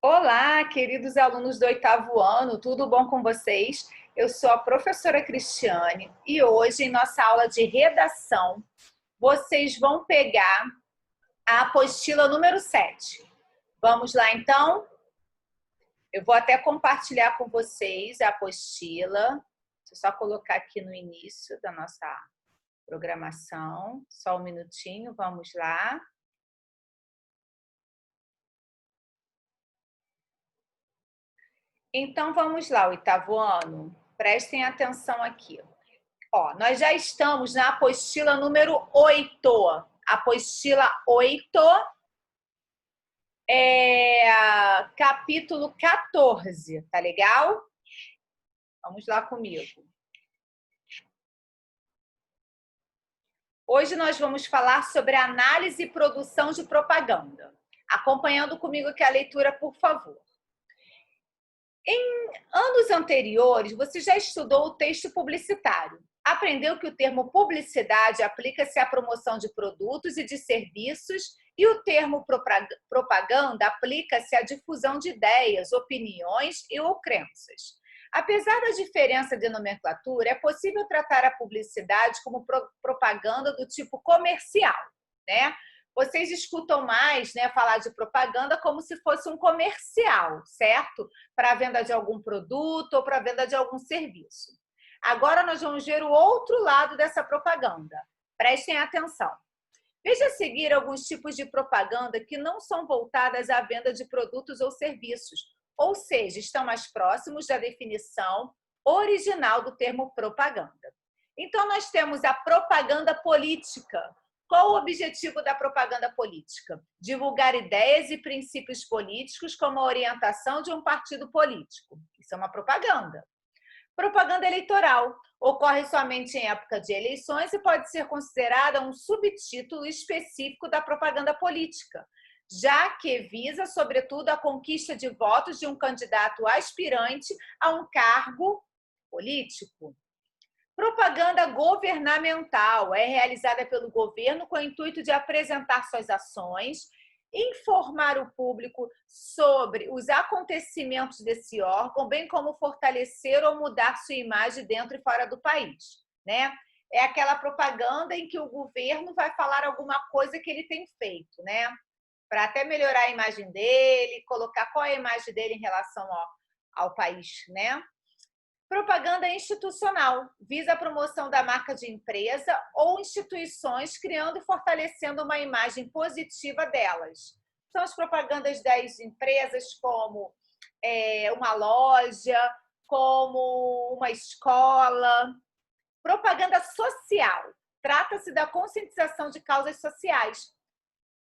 Olá, queridos alunos do oitavo ano, tudo bom com vocês? Eu sou a professora Cristiane e hoje, em nossa aula de redação, vocês vão pegar a apostila número 7. Vamos lá, então? Eu vou até compartilhar com vocês a apostila. Deixa eu só colocar aqui no início da nossa programação. Só um minutinho, vamos lá. Então, vamos lá, oitavo ano. Prestem atenção aqui. Ó, nós já estamos na apostila número 8. Apostila 8, capítulo 14, tá legal? Vamos lá comigo. Hoje nós vamos falar sobre análise e produção de propaganda. Acompanhando comigo aqui a leitura, por favor. Em anos anteriores, você já estudou o texto publicitário. Aprendeu que o termo publicidade aplica-se à promoção de produtos e de serviços e o termo propaganda aplica-se à difusão de ideias, opiniões e ou crenças. Apesar da diferença de nomenclatura, é possível tratar a publicidade como propaganda do tipo comercial, né? Vocês escutam mais, né, falar de propaganda como se fosse um comercial, certo? Para a venda de algum produto ou para a venda de algum serviço. Agora nós vamos ver o outro lado dessa propaganda. Prestem atenção. Veja a seguir alguns tipos de propaganda que não são voltadas à venda de produtos ou serviços, ou seja, estão mais próximos da definição original do termo propaganda. Então, nós temos a propaganda política. Qual o objetivo da propaganda política? Divulgar ideias e princípios políticos como a orientação de um partido político. Isso é uma propaganda. Propaganda eleitoral. Ocorre somente em época de eleições e pode ser considerada um subtítulo específico da propaganda política, já que visa, sobretudo, a conquista de votos de um candidato aspirante a um cargo político. Propaganda governamental é realizada pelo governo com o intuito de apresentar suas ações, informar o público sobre os acontecimentos desse órgão, bem como fortalecer ou mudar sua imagem dentro e fora do país, né? É aquela propaganda em que o governo vai falar alguma coisa que ele tem feito, né? Para até melhorar a imagem dele, colocar qual é a imagem dele em relação ao país, né? Propaganda institucional visa a promoção da marca de empresa ou instituições, criando e fortalecendo uma imagem positiva delas. São as propagandas das empresas como uma loja, como uma escola. Propaganda social trata-se da conscientização de causas sociais,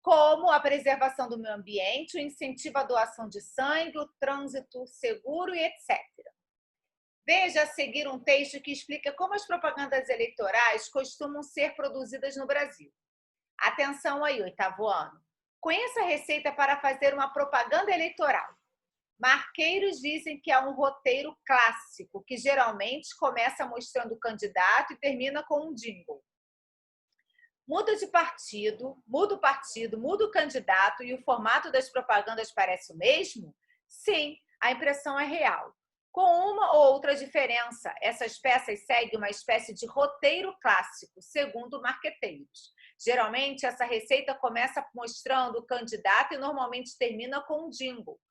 como a preservação do meio ambiente, o incentivo à doação de sangue, o trânsito seguro e etc. Veja a seguir um texto que explica como as propagandas eleitorais costumam ser produzidas no Brasil. Atenção aí, oitavo ano. Conheça a receita para fazer uma propaganda eleitoral. Marqueiros dizem que há um roteiro clássico, que geralmente começa mostrando o candidato e termina com um jingle. Muda de partido, muda o candidato e o formato das propagandas parece o mesmo? Sim, a impressão é real. Com uma ou outra diferença, essas peças seguem uma espécie de roteiro clássico, segundo marqueteiros. Geralmente, essa receita começa mostrando o candidato e normalmente termina com um jingle.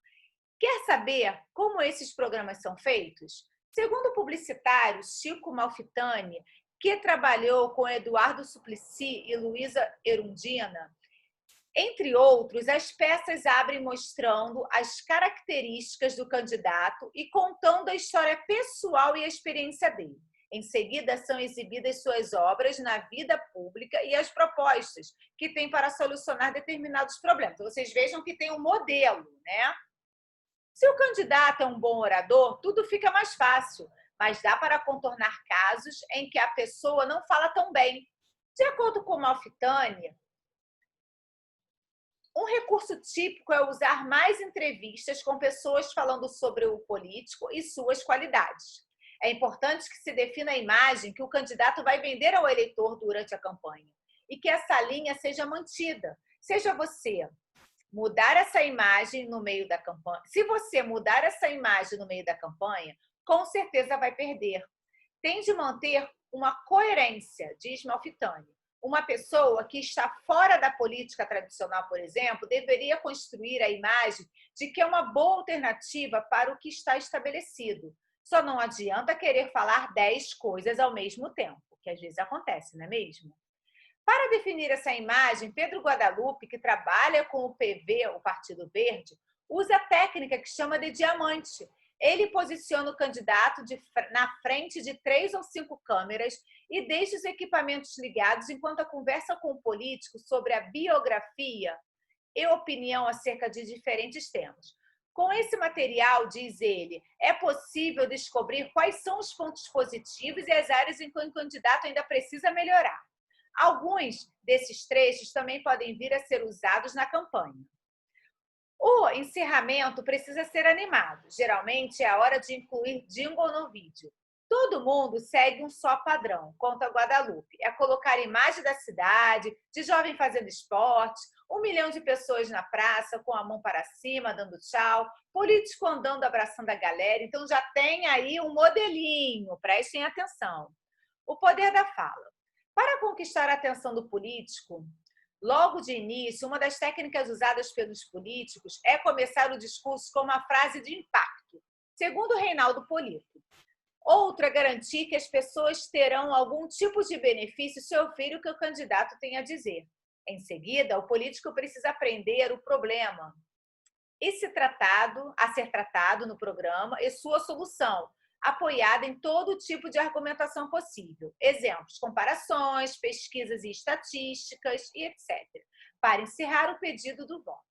Quer saber como esses programas são feitos? Segundo o publicitário Chico Malfitani, que trabalhou com Eduardo Suplicy e Luísa Erundina, entre outros, as peças abrem mostrando as características do candidato e contando a história pessoal e a experiência dele. Em seguida, são exibidas suas obras na vida pública e as propostas que tem para solucionar determinados problemas. Vocês vejam que tem um modelo, né? Se o candidato é um bom orador, tudo fica mais fácil, mas dá para contornar casos em que a pessoa não fala tão bem. De acordo com Malfitani, um recurso típico é usar mais entrevistas com pessoas falando sobre o político e suas qualidades. É importante que se defina a imagem que o candidato vai vender ao eleitor durante a campanha e que essa linha seja mantida. Seja você Mudar essa imagem no meio da campanha. Se você mudar essa imagem no meio da campanha, com certeza vai perder. Tem de manter uma coerência, diz Malfitani. Uma pessoa que está fora da política tradicional, por exemplo, deveria construir a imagem de que é uma boa alternativa para o que está estabelecido. Só não adianta querer falar 10 coisas ao mesmo tempo, que às vezes acontece, não é mesmo? Para definir essa imagem, Pedro Guadalupe, que trabalha com o PV, o Partido Verde, usa a técnica que chama de diamante. Ele posiciona o candidato na frente de 3 ou 5 câmeras e deixa os equipamentos ligados enquanto conversa com o político sobre a biografia e opinião acerca de diferentes temas. Com esse material, diz ele, é possível descobrir quais são os pontos positivos e as áreas em que o candidato ainda precisa melhorar. Alguns desses trechos também podem vir a ser usados na campanha. O encerramento precisa ser animado. Geralmente é a hora de incluir jingle no vídeo. Todo mundo segue um só padrão, conta Guadalupe. É colocar imagem da cidade, de jovem fazendo esporte, 1 milhão de pessoas na praça com a mão para cima, dando tchau, político andando, abraçando a galera. Então já tem aí um modelinho, prestem atenção. O poder da fala. Para conquistar a atenção do político, logo de início, uma das técnicas usadas pelos políticos é começar o discurso com uma frase de impacto, segundo Reinaldo Polito. Outra é garantir que as pessoas terão algum tipo de benefício se ouvir o que o candidato tem a dizer. Em seguida, o político precisa aprender o problema a ser tratado no programa e sua solução, apoiada em todo tipo de argumentação possível. Exemplos, comparações, pesquisas e estatísticas, e etc. Para encerrar o pedido do voto.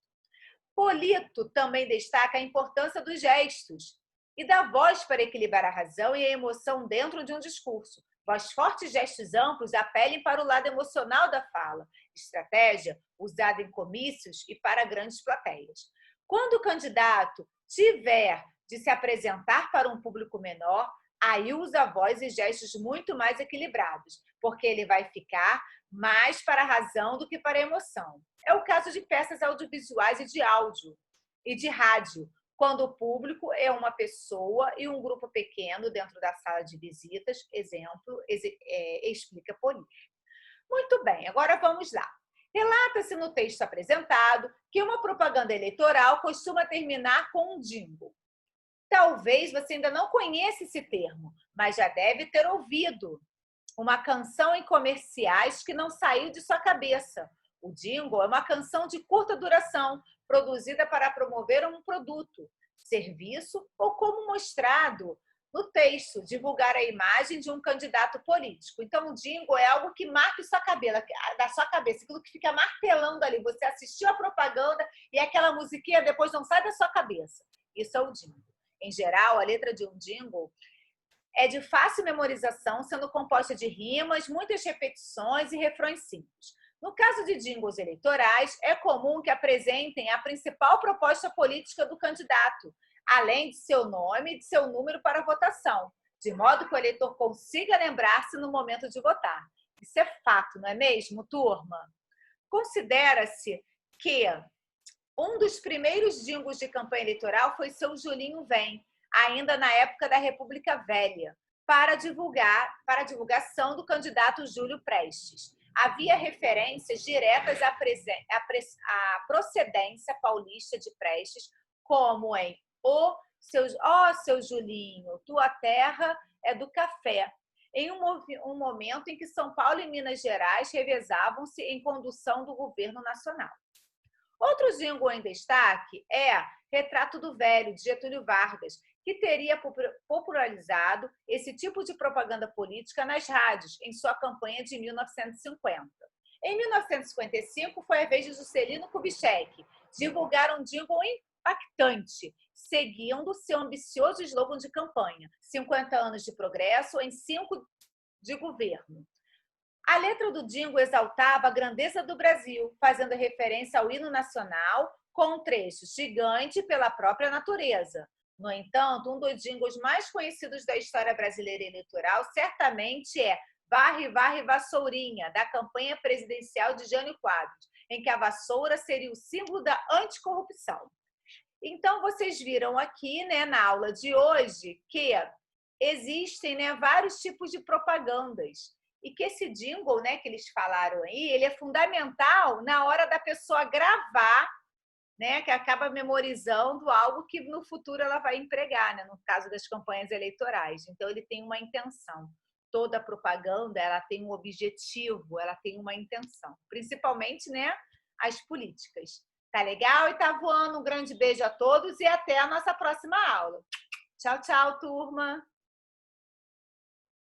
Polito também destaca a importância dos gestos e da voz para equilibrar a razão e a emoção dentro de um discurso. Voz forte e gestos amplos apelem para o lado emocional da fala. Estratégia usada em comícios e para grandes plateias. Quando o candidato tiver de se apresentar para um público menor, aí usa voz e gestos muito mais equilibrados, porque ele vai ficar mais para a razão do que para a emoção. É o caso de peças audiovisuais e de áudio e de rádio, quando o público é uma pessoa e um grupo pequeno dentro da sala de visitas, exemplo, explica Polito. Muito bem, agora vamos lá. Relata-se no texto apresentado que uma propaganda eleitoral costuma terminar com um jingle. Talvez você ainda não conheça esse termo, mas já deve ter ouvido uma canção em comerciais que não saiu de sua cabeça. O jingle é uma canção de curta duração, produzida para promover um produto, serviço ou, como mostrado no texto, divulgar a imagem de um candidato político. Então, o jingle é algo que marca da sua cabeça, aquilo que fica martelando ali. Você assistiu a propaganda e aquela musiquinha depois não sai da sua cabeça. Isso é o jingle. Em geral, a letra de um jingle é de fácil memorização, sendo composta de rimas, muitas repetições e refrões simples. No caso de jingles eleitorais, é comum que apresentem a principal proposta política do candidato, além de seu nome e de seu número para votação, de modo que o eleitor consiga lembrar-se no momento de votar. Isso é fato, não é mesmo, turma? Considera-se que um dos primeiros jingles de campanha eleitoral foi Seu Julinho Vem, ainda na época da República Velha, para a divulgação do candidato Júlio Prestes. Havia referências diretas à procedência paulista de Prestes, como em seu Julinho, tua terra é do café, em um momento em que São Paulo e Minas Gerais revezavam-se em condução do governo nacional. Outro jingle em destaque é Retrato do Velho, de Getúlio Vargas, que teria popularizado esse tipo de propaganda política nas rádios em sua campanha de 1950. Em 1955, foi a vez de Juscelino Kubitschek divulgar um jingle impactante, seguindo seu ambicioso slogan de campanha, 50 anos de progresso em 5 de governo. A letra do jingle exaltava a grandeza do Brasil, fazendo referência ao hino nacional, com um trecho gigante pela própria natureza. No entanto, um dos jingles mais conhecidos da história brasileira eleitoral certamente é Varre, Varre, Vassourinha, da campanha presidencial de Jânio Quadros. em que a vassoura seria o símbolo da anticorrupção. Então, vocês viram aqui, né, na aula de hoje, que existem, né, vários tipos de propagandas e que esse jingle, né, que eles falaram aí, ele é fundamental na hora da pessoa gravar, né, que acaba memorizando algo que no futuro ela vai empregar, né, no caso das campanhas eleitorais. Então, ele tem uma intenção. Toda propaganda, ela tem um objetivo, ela tem uma intenção, principalmente, né, as políticas. Tá legal? E tá voando. Um grande beijo a todos e até a nossa próxima aula. Tchau, tchau, turma!